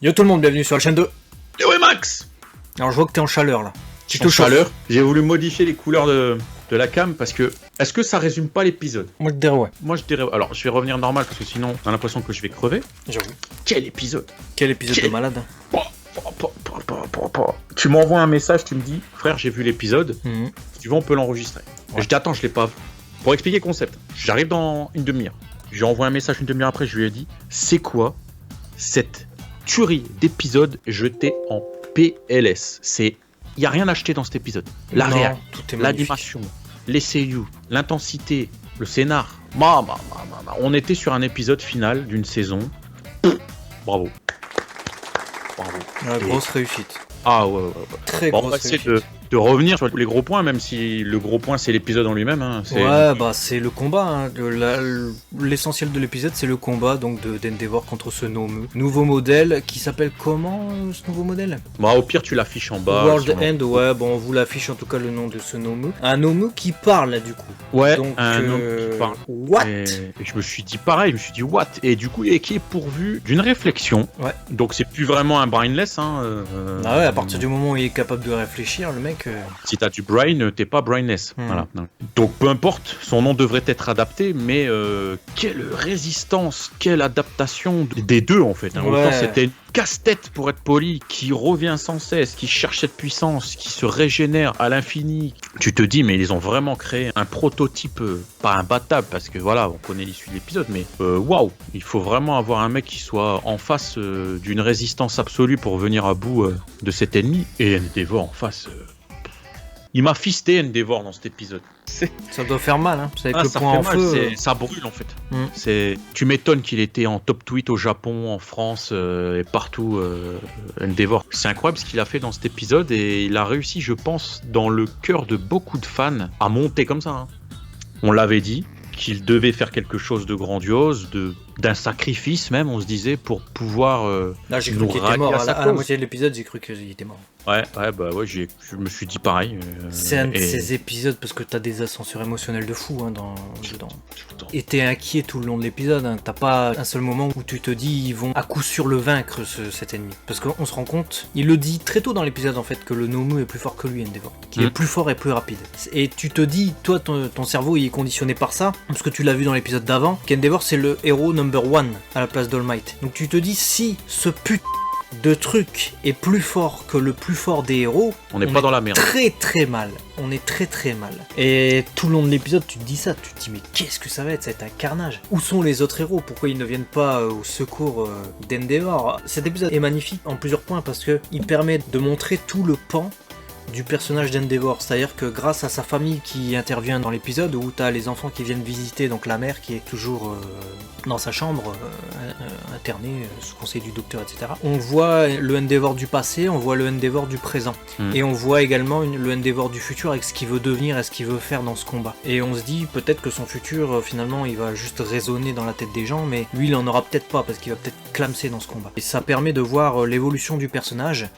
Yo tout le monde, bienvenue sur la chaîne 2. Yo et Max. Alors je vois que t'es en chaleur là. Tu te chaleur. J'ai voulu modifier les couleurs de la cam parce que... Est-ce que ça résume pas l'épisode? Moi je dirais ouais. Moi je dirais... Alors je vais revenir normal parce que sinon on a l'impression que je vais crever. J'avoue. Quel épisode? Quel épisode de malade. Tu m'envoies un message, tu me dis, frère j'ai vu l'épisode, si tu veux on peut l'enregistrer. Ouais. Je dis attends, je l'ai pas vu. Pour expliquer le concept, j'arrive dans une demi-heure. Je lui envoie un message une demi-heure après, je lui ai dit, c'est quoi cette tuerie d'épisode jeté en PLS? C'est... Il n'y a rien acheté dans cet épisode. La réal, l'animation, les seiyuu, l'intensité, le scénar. On était sur un épisode final d'une saison. Bravo. Grosse réussite. Ah ouais. Très bon, grosse on va essayer réussite. de revenir sur les gros points, même si le gros point c'est l'épisode en lui-même. Hein. Ouais, bah c'est le combat. Hein. L'essentiel de l'épisode, c'est le combat donc d'Endeavor contre ce Nomu. Nouveau modèle qui s'appelle comment ce nouveau modèle? Bah, au pire, tu l'affiches en bas. World End, ouais, bon, on vous l'affiche en tout cas le nom de ce Nomu. Un Nomu qui parle du coup. Ouais, donc, un homme qui parle. What? Et je me suis dit pareil, what? Et du coup, et qui est pourvu d'une réflexion. Ouais. Donc c'est plus vraiment un brainless. Hein, ah ouais, à partir du moment où il est capable de réfléchir, le mec. Si t'as du brain, t'es pas brainless. Voilà. Donc peu importe, son nom devrait être adapté, mais quelle résistance, quelle adaptation des deux en fait. Hein. Ouais. Autant c'était une casse-tête pour être poli, qui revient sans cesse, qui cherche cette puissance, qui se régénère à l'infini. Tu te dis, mais ils ont vraiment créé un prototype, pas imbattable, parce que voilà, on connaît l'issue de l'épisode, mais waouh, il faut vraiment avoir un mec qui soit en face d'une résistance absolue pour venir à bout de cet ennemi. Et Endeavor en face... Il m'a fisté Endeavor dans cet épisode. Ça doit faire mal, hein. C'est avec le ça point en fait mal, feu. ça brûle en fait. Tu m'étonnes qu'il était en top tweet au Japon, en France et partout. Endeavor. C'est incroyable ce qu'il a fait dans cet épisode et il a réussi, je pense, dans le cœur de beaucoup de fans, à monter comme ça. Hein. On l'avait dit qu'il devait faire quelque chose de grandiose, d'un sacrifice même, on se disait, pour pouvoir Là, j'ai cru nous qu'il était rallier mort. à sa À la cause. moitié de l'épisode, j'ai cru qu'il était mort. Ouais, je me suis dit pareil. C'est un de ces épisodes parce que t'as des ascenseurs émotionnels de fou hein, dedans. Et t'es inquiet tout le long de l'épisode. Hein. T'as pas un seul moment où tu te dis ils vont à coup sûr le vaincre cet ennemi. Parce qu'on se rend compte, il le dit très tôt dans l'épisode en fait que le Nomu est plus fort que lui, Endeavor. Qu'il est plus fort et plus rapide. Et tu te dis, toi ton cerveau il est conditionné par ça, parce que tu l'as vu dans l'épisode d'avant, qu'Endeavor c'est le héros number one à la place d'All Might. Donc tu te dis si ce de truc est plus fort que le plus fort des héros, on n'est pas dans la merde. Très mal. On est très mal. Et tout le long de l'épisode, tu te dis ça, tu te dis mais qu'est-ce que ça va être? Ça va être un carnage. Où sont les autres héros? Pourquoi ils ne viennent pas au secours d'Endeavor? Cet épisode est magnifique en plusieurs points parce que il permet de montrer tout le pan du personnage d'Endeavor, c'est-à-dire que grâce à sa famille qui intervient dans l'épisode où t'as les enfants qui viennent visiter donc la mère qui est toujours dans sa chambre internée sous conseil du docteur, etc. On voit le Endeavor du passé, on voit le Endeavor du présent et on voit également le Endeavor du futur avec ce qu'il veut devenir et ce qu'il veut faire dans ce combat. Et on se dit peut-être que son futur finalement il va juste résonner dans la tête des gens, mais lui il en aura peut-être pas parce qu'il va peut-être clamser dans ce combat. Et ça permet de voir l'évolution du personnage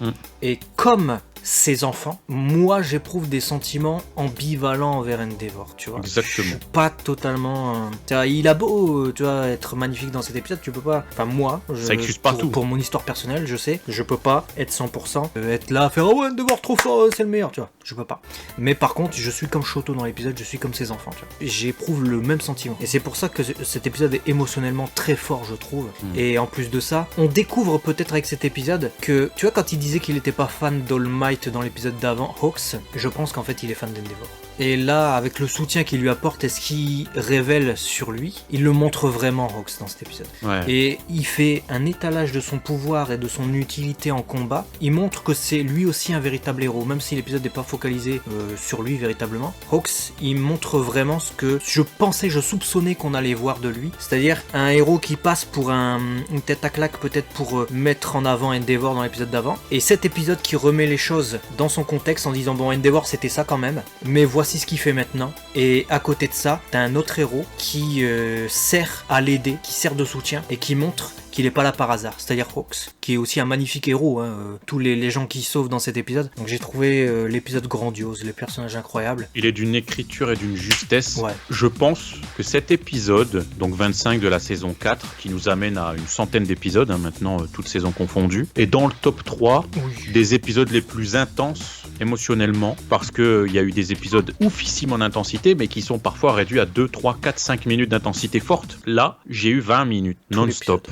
et comme ses enfants, moi j'éprouve des sentiments ambivalents envers Endeavor, tu vois. Exactement. Je suis pas totalement... il a beau, tu vois, être magnifique dans cet épisode, tu peux pas... Enfin moi, ça excuse pas tout. Pour mon histoire personnelle, je sais, je peux pas être 100%, être là, faire « Oh Endeavor trop fort, c'est le meilleur », tu vois. Je peux pas. Mais par contre, je suis comme Shoto dans l'épisode, je suis comme ses enfants, tu vois. J'éprouve le même sentiment. Et c'est pour ça que cet épisode est émotionnellement très fort, je trouve. Et en plus de ça, on découvre peut-être avec cet épisode que, tu vois, quand il disait qu'il était pas fan d'All Might dans l'épisode d'avant, Hawks, je pense qu'en fait il est fan d'Endeavor. Et là, avec le soutien qu'il lui apporte et ce qu'il révèle sur lui, il le montre vraiment, Hawks, dans cet épisode. Ouais. Et il fait un étalage de son pouvoir et de son utilité en combat. Il montre que c'est lui aussi un véritable héros, même si l'épisode n'est pas focalisé sur lui véritablement. Hawks, il montre vraiment ce que je soupçonnais qu'on allait voir de lui. C'est-à-dire un héros qui passe pour une tête à claque, peut-être pour mettre en avant Endeavor dans l'épisode d'avant. Et cet épisode qui remet les choses dans son contexte en disant bon, Endeavor c'était ça quand même, mais voici ce qu'il fait maintenant. Et à côté de ça, t'as un autre héros qui sert à l'aider, qui sert de soutien et qui montre qu'il est pas là par hasard, c'est-à-dire Hawks, qui est aussi un magnifique héros, tous les gens qui sauvent dans cet épisode. Donc j'ai trouvé l'épisode grandiose, les personnages incroyables. Il est d'une écriture et d'une justesse. Ouais. Je pense que cet épisode, donc 25 de la saison 4, qui nous amène à une centaine d'épisodes, maintenant toutes saisons confondues, est dans le top 3 des épisodes les plus intenses émotionnellement, parce qu'il y a eu des épisodes oufissimes en intensité, mais qui sont parfois réduits à 2, 3, 4, 5 minutes d'intensité forte. Là, j'ai eu 20 minutes non-stop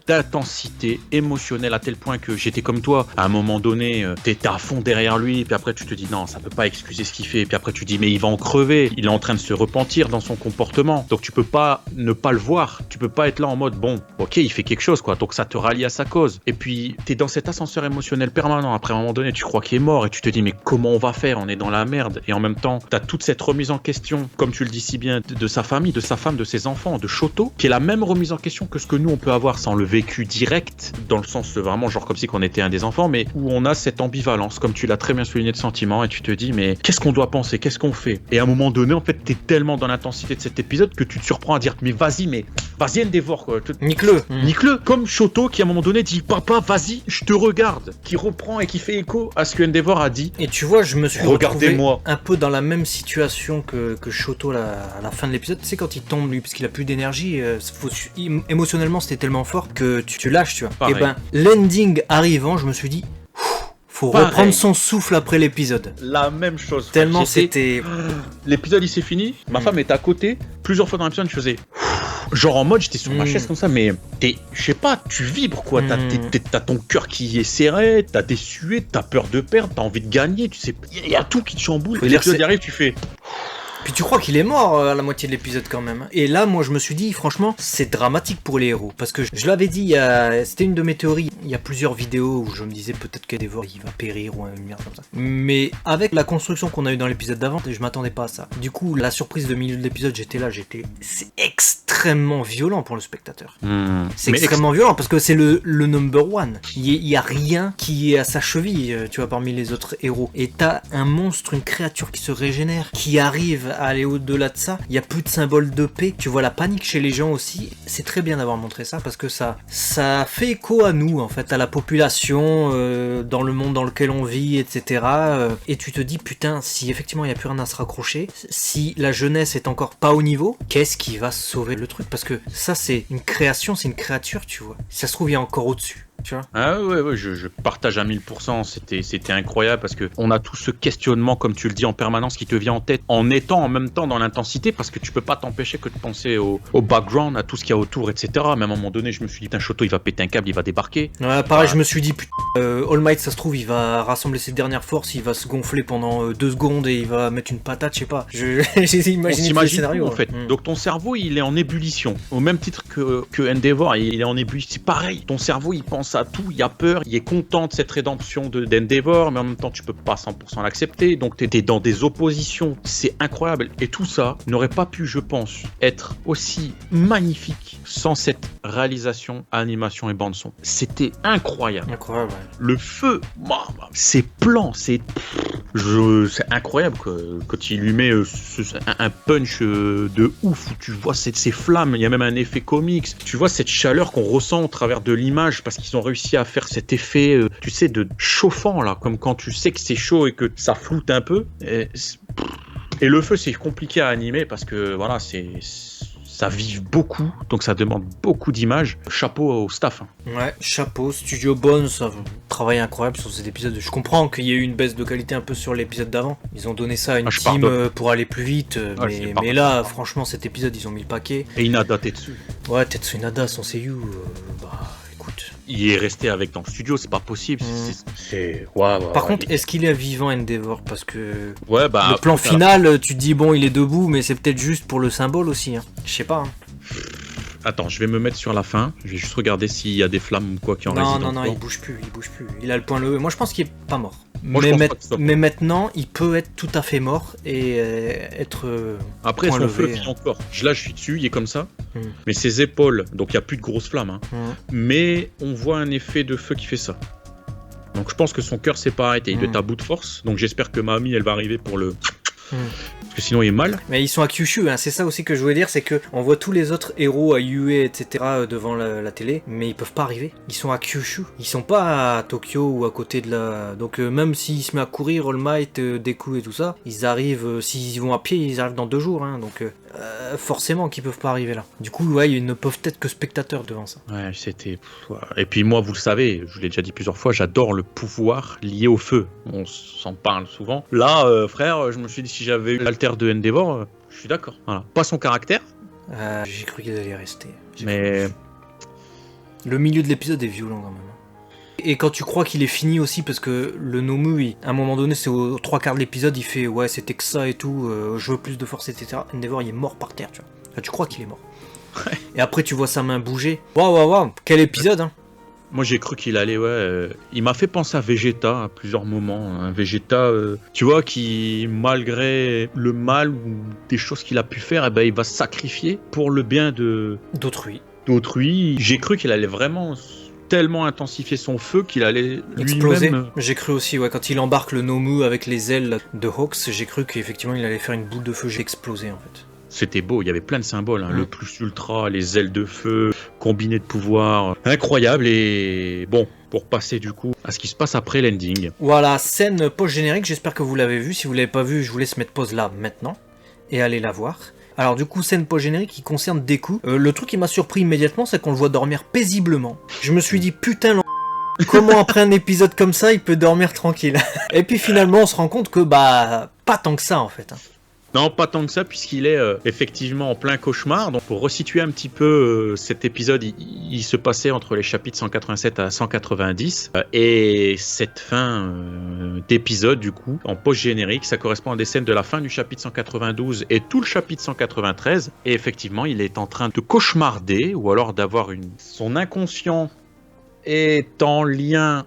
d'intensité émotionnelle à tel point que j'étais comme toi. À un moment donné, t'étais à fond derrière lui, puis après tu te dis non, ça peut pas excuser ce qu'il fait, puis après tu dis mais il va en crever, il est en train de se repentir dans son comportement, donc tu peux pas ne pas le voir, tu peux pas être là en mode bon, ok, il fait quelque chose quoi, donc ça te rallie à sa cause. Et puis t'es dans cet ascenseur émotionnel permanent. Après à un moment donné, tu crois qu'il est mort et tu te dis mais comment on va faire, on est dans la merde. Et en même temps, t'as toute cette remise en question, comme tu le dis si bien, de sa famille, de sa femme, de ses enfants, de Shoto, qui est la même remise en question que ce que nous on peut avoir sans le vécu direct, dans le sens vraiment genre comme si qu'on était un des enfants, mais où on a cette ambivalence, comme tu l'as très bien souligné, de sentiments, et tu te dis mais qu'est-ce qu'on doit penser, qu'est-ce qu'on fait. Et à un moment donné, en fait, t'es tellement dans l'intensité de cet épisode que tu te surprends à dire mais vas-y Endeavor quoi. Nique-le. Comme Shoto qui à un moment donné dit papa vas-y, je te regarde, qui reprend et qui fait écho à ce que Endeavor a dit. Et tu vois, je me suis retrouvé un peu dans la même situation que Shoto à la fin de l'épisode. Tu sais, quand il tombe, lui, parce qu'il a plus d'énergie, émotionnellement, c'était tellement fort que tu lâches, tu vois. Pareil. Et ben, l'ending arrivant, je me suis dit, faut reprendre son souffle après l'épisode. La même chose. Tellement c'était... L'épisode, il s'est fini, ma femme était à côté, plusieurs fois dans l'épisode, je faisais... Genre en mode, j'étais sur ma chaise comme ça, mais je sais pas, tu vibres quoi, t'as ton cœur qui est serré, t'as des suées, t'as peur de perdre, t'as envie de gagner, tu sais, il y a tout qui te chamboule. Et l'épisode arrive, tu fais... Puis tu crois qu'il est mort à la moitié de l'épisode quand même. Et là, moi, je me suis dit, franchement, c'est dramatique pour les héros. Parce que je l'avais dit, c'était une de mes théories. Il y a plusieurs vidéos où je me disais peut-être qu'Endeavor, il va périr ou une merde comme ça. Mais avec la construction qu'on a eu dans l'épisode d'avant, je m'attendais pas à ça. Du coup, la surprise de milieu de l'épisode, c'est extrêmement violent pour le spectateur. C'est extrêmement violent parce que c'est le number one. Il y a rien qui est à sa cheville, tu vois, parmi les autres héros. Et t'as un monstre, une créature qui se régénère, qui arrive à aller au-delà de ça. Il y a plus de symbole de paix. Tu vois la panique chez les gens aussi. C'est très bien d'avoir montré ça parce que ça fait écho à nous en fait, à la population, dans le monde dans lequel on vit, etc. Et tu te dis putain, si effectivement il n'y a plus rien à se raccrocher, si la jeunesse est encore pas au niveau, qu'est-ce qui va sauver le truc? Parce que ça c'est une création, c'est une créature, tu vois. Si ça se trouve il y a encore au-dessus. Tu vois. Ah ouais, je partage à 1000%, c'était incroyable parce que on a tout ce questionnement, comme tu le dis, en permanence qui te vient en tête, en étant en même temps dans l'intensité, parce que tu peux pas t'empêcher que de penser au background, à tout ce qu'il y a autour, etc. Même à un moment donné, je me suis dit, putain, Shoto, il va péter un câble, il va débarquer. Ouais, pareil, je me suis dit, putain, All Might, ça se trouve, il va rassembler ses dernières forces, il va se gonfler pendant 2 secondes et il va mettre une patate, je sais pas. J'ai imaginé le scénario. En fait. Donc ton cerveau, il est en ébullition. Au même titre que Endeavor, il est en ébullition. C'est pareil, ton cerveau, il pense à tout, il a peur, il est content de cette rédemption d'Endeavor, mais en même temps tu peux pas 100% l'accepter, donc t'es dans des oppositions, c'est incroyable. Et tout ça n'aurait pas pu, je pense, être aussi magnifique sans cette réalisation, animation et bande son. C'était incroyable. Incroyable, ouais. Le feu, ces plans, c'est incroyable quand il lui met un punch de ouf, où tu vois ces flammes, il y a même un effet comics, tu vois cette chaleur qu'on ressent au travers de l'image parce qu'ils ont réussi à faire cet effet, tu sais, de chauffant là, comme quand tu sais que c'est chaud et que ça floute un peu. Et le feu, c'est compliqué à animer parce que voilà, ça vive beaucoup, donc ça demande beaucoup d'images. Chapeau au staff. Ouais, chapeau, Studio Bones, travail incroyable sur cet épisode. Je comprends qu'il y ait eu une baisse de qualité un peu sur l'épisode d'avant. Ils ont donné ça à une team pour aller plus vite, mais là, franchement, cet épisode, ils ont mis le paquet. Et Inada Tetsu. Ouais, Tetsu Inada, son seiyuu, écoute. Il est resté avec dans le studio, c'est pas possible. Par contre, est-ce qu'il est vivant Endeavor? Parce que le plan final, tu te dis bon, il est debout, mais c'est peut-être juste pour le symbole aussi. Hein. Je sais pas. Hein. Attends, je vais me mettre sur la fin. Je vais juste regarder s'il y a des flammes ou quoi qui en résistent. Non, il bouge plus. Il a le point levé. Moi, je pense qu'il est pas mort. Mais maintenant, il peut être tout à fait mort et être. Après, son feu vit encore. Là, je suis dessus, il est comme ça. Mais ses épaules, donc il n'y a plus de grosses flammes. Hein. Mais on voit un effet de feu qui fait ça. Donc je pense que son cœur s'est pas arrêté. Il est à bout de force. Donc j'espère que Mamie, elle va arriver pour le. Parce que sinon il est mal. Mais ils sont à Kyushu, hein. C'est ça aussi que je voulais dire, c'est que on voit tous les autres héros à Yue, etc. devant la télé, mais ils peuvent pas arriver. Ils sont à Kyushu, ils sont pas à Tokyo ou à côté de la... Donc même s'il se met à courir, All Might, Deku et tout ça, ils arrivent, s'ils vont à pied, ils arrivent dans 2 jours, hein. Donc forcément qu'ils peuvent pas arriver là. Du coup, ouais, ils ne peuvent être que spectateurs devant ça. Ouais, c'était... Et puis moi, vous le savez, je vous l'ai déjà dit plusieurs fois, j'adore le pouvoir lié au feu. On s'en parle souvent. Là, frère, je me suis dit, si j'avais eu l'alter de Endeavor, je suis d'accord. Voilà. Pas son caractère. J'ai cru qu'ils allaient rester. Mais... Le milieu de l'épisode est violent quand même. Et quand tu crois qu'il est fini aussi, parce que le Nomu, à un moment donné, c'est aux 3/4 de l'épisode, il fait ouais, c'était que ça et tout, je veux plus de force, etc. Endeavor, il est mort par terre, tu vois. Enfin, tu crois qu'il est mort. Ouais. Et après, tu vois sa main bouger. Waouh, quel épisode, hein. Moi, j'ai cru qu'il allait, il m'a fait penser à Vegeta à plusieurs moments. Un Vegeta, tu vois, qui, malgré le mal ou des choses qu'il a pu faire, eh ben, il va se sacrifier pour le bien d'autrui. J'ai cru qu'il allait vraiment tellement intensifier son feu qu'il allait exploser. Lui-même... J'ai cru aussi, ouais, quand il embarque le Nomu avec les ailes de Hawks, j'ai cru qu'effectivement il allait faire une boule de feu, j'ai explosé en fait. C'était beau, il y avait plein de symboles, hein. Le plus ultra, les ailes de feu, combiné de pouvoirs, incroyable. Et bon, pour passer du coup à ce qui se passe après l'ending. Voilà, scène post-générique, j'espère que vous l'avez vu. Si vous l'avez pas vu, je vous laisse mettre pause là maintenant et aller la voir. Alors du coup, scène post-générique qui concerne Deku. Le truc qui m'a surpris immédiatement, c'est qu'on le voit dormir paisiblement. Je me suis dit, putain, comment après un épisode comme ça, il peut dormir tranquille. Et puis finalement, on se rend compte que bah, pas tant que ça en fait. Non, pas tant que ça, puisqu'il est effectivement en plein cauchemar. Donc, pour resituer un petit peu cet épisode, il se passait entre les chapitres 187 à 190. Et cette fin d'épisode, du coup, en post-générique, ça correspond à des scènes de la fin du chapitre 192 et tout le chapitre 193. Et effectivement, il est en train de cauchemarder, ou alors d'avoir son inconscient est en lien...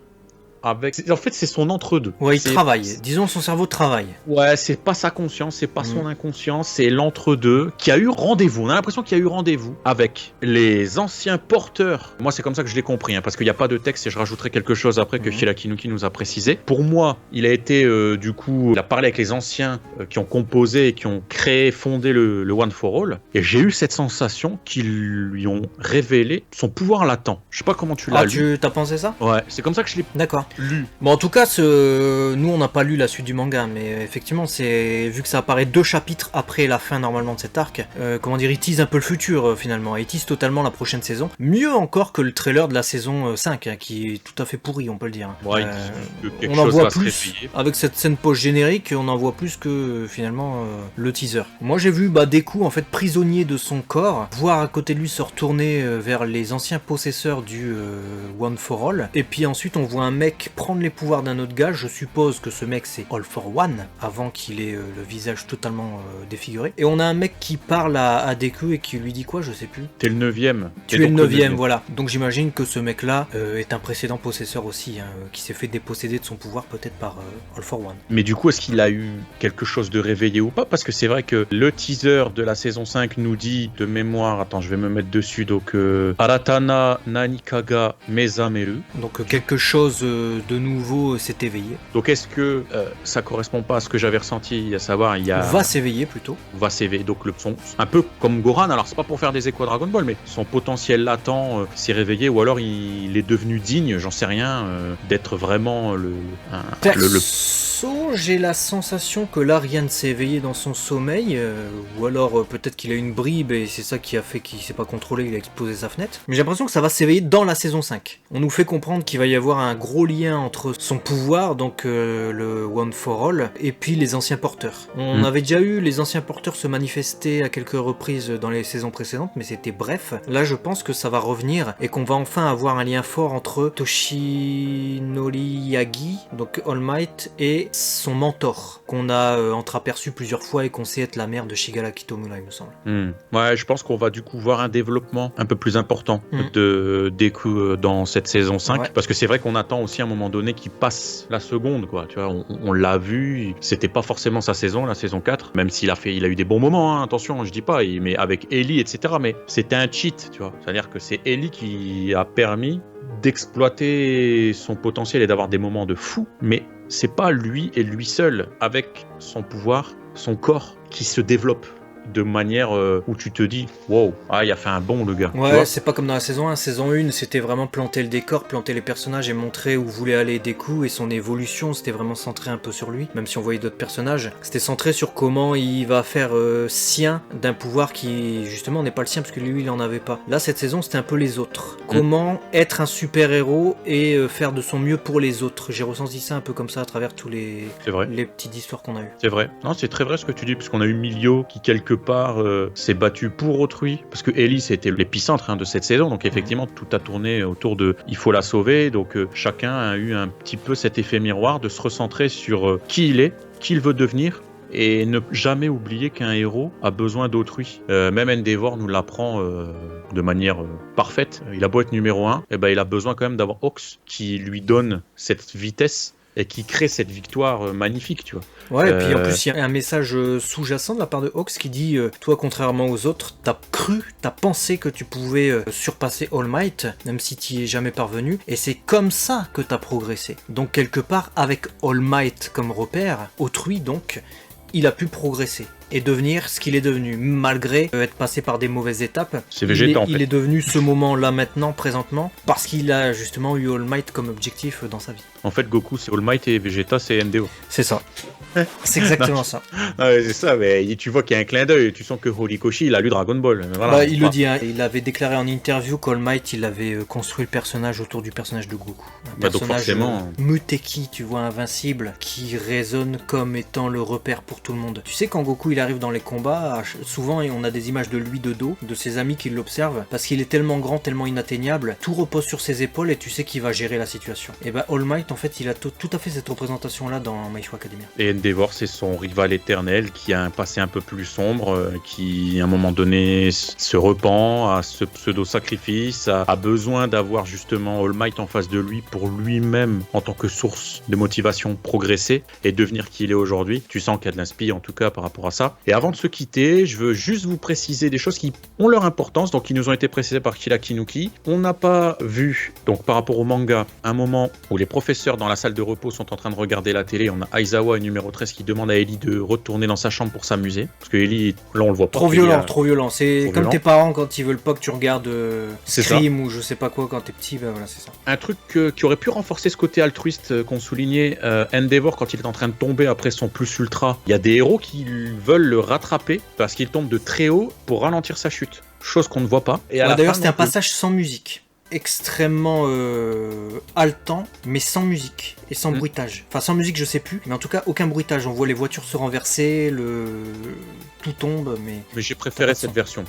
En fait, c'est son entre-deux. Ouais, il travaille. Disons, son cerveau travaille. Ouais, c'est pas sa conscience, c'est pas son inconscience, c'est l'entre-deux qui a eu rendez-vous. On a l'impression qu'il y a eu rendez-vous avec les anciens porteurs. Moi, c'est comme ça que je l'ai compris, hein, parce qu'il n'y a pas de texte et je rajouterai quelque chose après que Hilakinuki nous a précisé. Pour moi, il a été, du coup, il a parlé avec les anciens qui ont composé et qui ont créé, fondé le One for All. Et j'ai eu cette sensation qu'ils lui ont révélé son pouvoir latent. Je sais pas comment tu l'as lu. Tu t'as pensé ça? Ouais, c'est comme ça que je l'ai... D'accord. Lu. Bon, en tout cas, nous on n'a pas lu la suite du manga, mais effectivement, c'est vu que ça apparaît 2 chapitres après la fin normalement de cet arc, comment dire, il tease un peu le futur finalement, il tease totalement la prochaine saison. Mieux encore que le trailer de la saison 5, hein, qui est tout à fait pourri, on peut le dire. Ouais, on en voit plus, avec cette scène post-générique, on en voit plus que finalement le teaser. Moi j'ai vu Deku en fait prisonnier de son corps, voir à côté de lui se retourner vers les anciens possesseurs du One for All, et puis ensuite on voit un mec prendre les pouvoirs d'un autre gars. Je suppose que ce mec c'est All for One avant qu'il ait le visage totalement défiguré, et on a un mec qui parle à Deku et qui lui dit quoi, je sais plus. T'es le 9ème. Tu es le 9ème, voilà. Donc j'imagine que ce mec là est un précédent possesseur aussi, hein, qui s'est fait déposséder de son pouvoir peut-être par All for One. Mais du coup, est-ce qu'il a eu quelque chose de réveillé ou pas? Parce que c'est vrai que le teaser de la saison 5 nous dit de mémoire, attends, je vais me mettre dessus, donc Aratana Nanikaga Mezameru. Donc quelque chose de nouveau s'est éveillé. Donc est-ce que ça correspond pas à ce que j'avais ressenti, à savoir il y a... Va s'éveiller plutôt. Va s'éveiller, donc un peu comme Goran, alors c'est pas pour faire des échos à Dragon Ball, mais son potentiel latent s'est réveillé, ou alors il est devenu digne, j'en sais rien, d'être vraiment j'ai la sensation que là rien ne s'est éveillé dans son sommeil, ou alors peut-être qu'il a une bribe et c'est ça qui a fait qu'il s'est pas contrôlé, il a explosé sa fenêtre. Mais j'ai l'impression que ça va s'éveiller dans la saison 5. On nous fait comprendre qu'il va y avoir un gros lien entre son pouvoir, donc le One for All, et puis les anciens porteurs. On avait déjà eu les anciens porteurs se manifester à quelques reprises dans les saisons précédentes, mais c'était bref. Là je pense que ça va revenir et qu'on va enfin avoir un lien fort entre Toshinori Yagi, donc All Might, et son mentor, qu'on a entreaperçu plusieurs fois et qu'on sait être la mère de Shigaraki Tomura, il me semble. Ouais, je pense qu'on va du coup voir un développement un peu plus important de Deku dans cette saison 5, parce que c'est vrai qu'on attend aussi à un moment donné qui passe la seconde, quoi. Tu vois, on l'a vu, c'était pas forcément sa saison, la saison 4, même s'il il a eu des bons moments, hein, attention, je dis pas, mais avec Ellie, etc. Mais c'était un cheat, tu vois. C'est-à-dire que c'est Ellie qui a permis d'exploiter son potentiel et d'avoir des moments de fou, mais c'est pas lui et lui seul, avec son pouvoir, son corps, qui se développe de manière où tu te dis wow, il a fait un bond le gars. Ouais, c'est pas comme dans la saison 1. Saison 1, c'était vraiment planter le décor, planter les personnages et montrer où voulait aller Deku, et son évolution, c'était vraiment centré un peu sur lui, même si on voyait d'autres personnages. C'était centré sur comment il va faire sien d'un pouvoir qui, justement, n'est pas le sien, parce que lui, il en avait pas. Là, cette saison, c'était un peu les autres. Comment être un super-héros et faire de son mieux pour les autres. J'ai ressenti ça un peu comme ça à travers tous les petites histoires qu'on a eues. C'est vrai. Non, c'est très vrai ce que tu dis, parce qu'on a eu Milio qui, quelque part, s'est battu pour autrui, parce que Ellie c'était l'épicentre de cette saison, donc effectivement tout a tourné autour de il faut la sauver, donc chacun a eu un petit peu cet effet miroir de se recentrer sur qui il est, qui il veut devenir, et ne jamais oublier qu'un héros a besoin d'autrui. Même Endeavor nous l'apprend de manière parfaite. Il a beau être numéro 1, et ben il a besoin quand même d'avoir Hawks qui lui donne cette vitesse et qui crée cette victoire magnifique, tu vois. Ouais, et puis en plus, il y a un message sous-jacent de la part de Hawks qui dit toi, contrairement aux autres, t'as pensé que tu pouvais surpasser All Might, même si t'y es jamais parvenu, et c'est comme ça que t'as progressé. Donc, quelque part, avec All Might comme repère, autrui donc, il a pu progresser et devenir ce qu'il est devenu, malgré être passé par des mauvaises étapes. C'est Vegeta, en fait. Il est devenu ce moment-là maintenant, présentement, parce qu'il a justement eu All Might comme objectif dans sa vie. En fait, Goku c'est All Might et Vegeta c'est NDO. C'est ça. C'est exactement ça. Ah ouais, c'est ça, mais tu vois qu'il y a un clin d'œil, tu sens que Horikoshi il a lu Dragon Ball. Voilà, il le dit, hein, il avait déclaré en interview qu'All Might il avait construit le personnage autour du personnage de Goku. Un personnage donc forcément... Muteki, tu vois, invincible, qui résonne comme étant le repère pour tout le monde. Tu sais, quand Goku il arrive dans les combats, souvent on a des images de lui de dos, de ses amis qui l'observent, parce qu'il est tellement grand, tellement inatteignable, tout repose sur ses épaules et tu sais qu'il va gérer la situation. Et bah All Might en fait il a tout à fait cette représentation là dans My Hero Academia. Et Endeavor c'est son rival éternel qui a un passé un peu plus sombre, qui à un moment donné se repent à ce pseudo-sacrifice, a besoin d'avoir justement All Might en face de lui pour lui-même en tant que source de motivation progresser et devenir qui il est aujourd'hui. Tu sens qu'il y a de l'inspi en tout cas par rapport à ça. Et avant de se quitter, je veux juste vous préciser des choses qui ont leur importance, donc qui nous ont été précisées par Kira Kinuki. On n'a pas vu, donc par rapport au manga, un moment où les professeurs dans la salle de repos sont en train de regarder la télé. On a Aizawa et numéro 13 qui demandent à Ellie de retourner dans sa chambre pour s'amuser. Parce que Ellie, là on le voit pas. Trop violent. C'est comme tes parents quand ils veulent pas que tu regardes Scream ou je sais pas quoi quand t'es petit, ben voilà, c'est ça. Un truc qui aurait pu renforcer ce côté altruiste qu'on soulignait, Endeavor quand il est en train de tomber après son plus ultra, il y a des héros qui veulent le rattraper parce qu'il tombe de très haut pour ralentir sa chute. Chose qu'on ne voit pas. Et d'ailleurs c'était un passage sans musique. Extrêmement haletant, mais sans musique et sans bruitage. Enfin, sans musique, je sais plus, mais en tout cas, aucun bruitage. On voit les voitures se renverser, tout tombe, mais j'ai préféré cette version.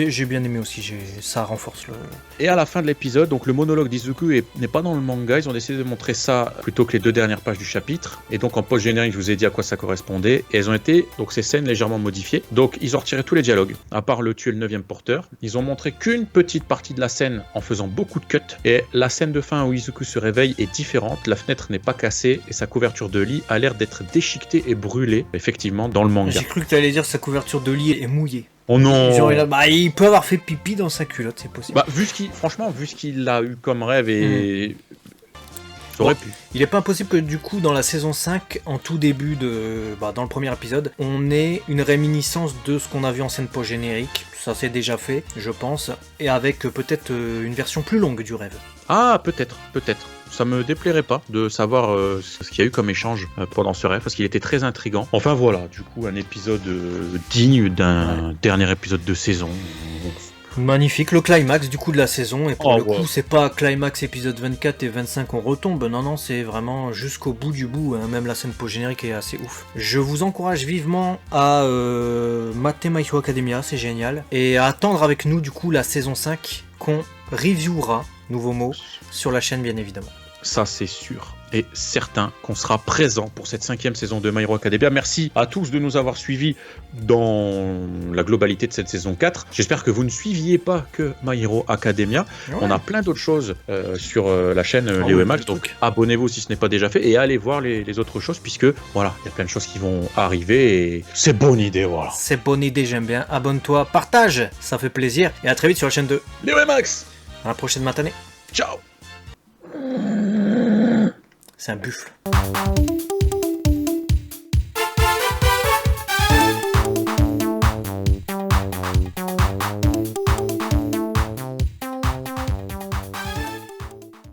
J'ai bien aimé aussi, ça renforce le... Et à la fin de l'épisode, donc le monologue d'Izuku n'est pas dans le manga, ils ont décidé de montrer ça plutôt que les 2 dernières pages du chapitre. Et donc en post-générique, je vous ai dit à quoi ça correspondait. Et elles ont été, donc ces scènes légèrement modifiées. Donc ils ont retiré tous les dialogues, à part le tuer le 9e porteur. Ils ont montré qu'une petite partie de la scène en faisant beaucoup de cuts. Et la scène de fin où Izuku se réveille est différente. La fenêtre n'est pas cassée et sa couverture de lit a l'air d'être déchiquetée et brûlée, effectivement, dans le manga. J'ai cru que tu allais dire sa couverture de lit est mouillée. Oh non! Genre, il peut avoir fait pipi dans sa culotte, c'est possible. Vu ce qu'il a eu comme rêve et... Ça aurait pu. Il est pas impossible que du coup dans la saison 5, en tout début dans le premier épisode, on ait une réminiscence de ce qu'on a vu en scène post-générique. Ça s'est déjà fait, je pense, et avec peut-être une version plus longue du rêve. Ah, peut-être. Ça me déplairait pas de savoir ce qu'il y a eu comme échange pendant ce rêve, parce qu'il était très intriguant. Enfin voilà, du coup, un épisode digne d'un dernier épisode de saison. Magnifique, le climax du coup de la saison, et pour le coup c'est pas climax épisode 24 et 25 on retombe, non c'est vraiment jusqu'au bout du bout, hein. Même la scène post-générique est assez ouf. Je vous encourage vivement à mater My Hero Academia, c'est génial, et à attendre avec nous du coup la saison 5 qu'on reviewera, nouveau mot, sur la chaîne bien évidemment. Ça, c'est sûr et certain qu'on sera présent pour cette 5e saison de My Hero Academia. Merci à tous de nous avoir suivis dans la globalité de cette saison 4. J'espère que vous ne suiviez pas que My Hero Academia. Ouais. On a plein d'autres choses sur la chaîne Léo et Max, donc abonnez-vous si ce n'est pas déjà fait et allez voir les autres choses puisque voilà, il y a plein de choses qui vont arriver et c'est bonne idée, voilà. C'est bonne idée, j'aime bien. Abonne-toi, partage, ça fait plaisir et à très vite sur la chaîne de Léo et Max. À la prochaine matinée. Ciao. C'est un buffle.